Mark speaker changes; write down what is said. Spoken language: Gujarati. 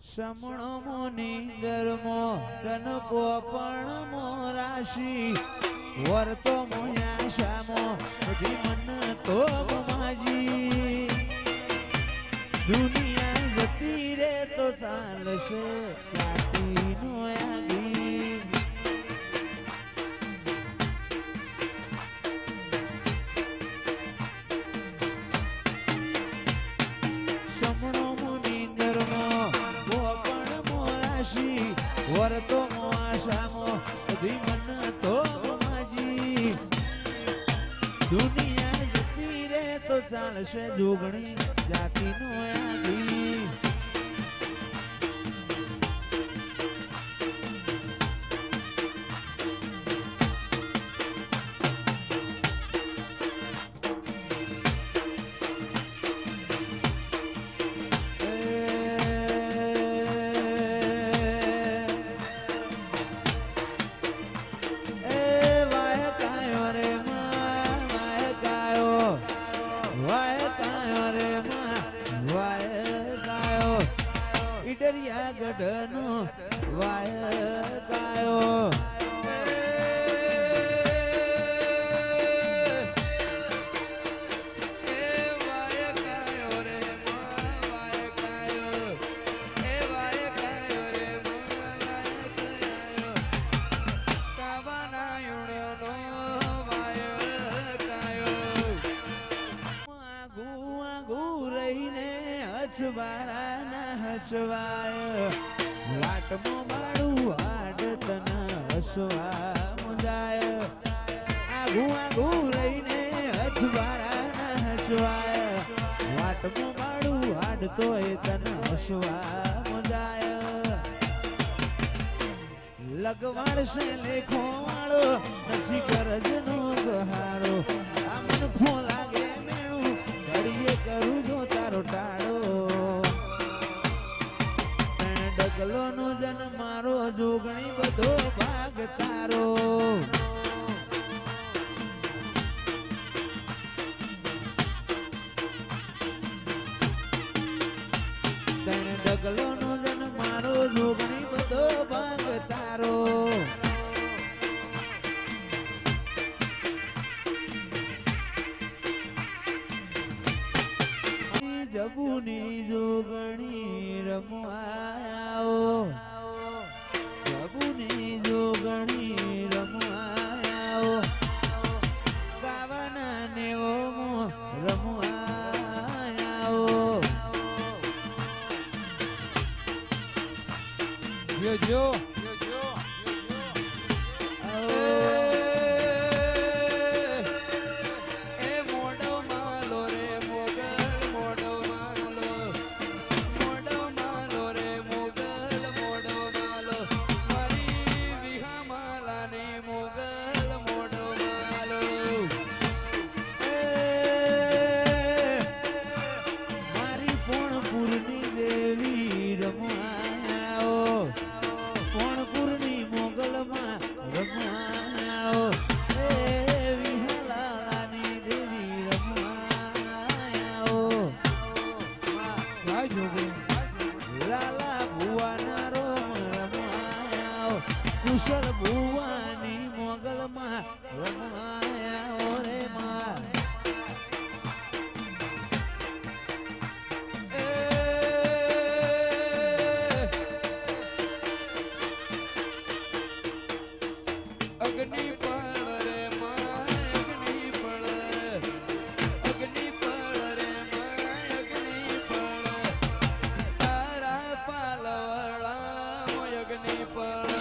Speaker 1: સમણો મોની ગરમો ધન પોપણ મો રાશિ વર્તો મોયા શામો બધી મન તો માજી દુનિયા જતી રે તો ચાલશે કાતી નો આગી સમણો મોની ગરમો વર્તો મો આશામો બધી મન તો માજી દુનિયા જતી રે તો ચાલશે જોગણી જાતિ નો આધી ગઢનો વાય ગાયો હચવાય વાટમો મારું હાડ તન હસવા મુજાય આઘું આઘું રહીને હચવાય હચવાય વાટમો મારું હાડ તો એ તન હસવા મુજાય લગવાડશે લેખો વાળો નથી કરજનો ગહારો આ મન ફો લાગે મેળું ઘડીએ કરું જો તારો ટાળો ડગલો નો જન મારો જોગણી બધો ભાગ તારો ડગલો નો જન મારો જોગણી બધો ભાગ તારો જબુની જોગણી રમવાયો જબુની જોગણી રમવાયો કાવાના નેવો રમવાયો જો કુશળ ભુવાની મોગલમાં રમાયા રે માં
Speaker 2: અગ્નિ પળ રે માં અગ્નિ પળ અગ્નિ પળ રે માં અગ્નિ પળ તારા પાલવડા અગ્નિ પળ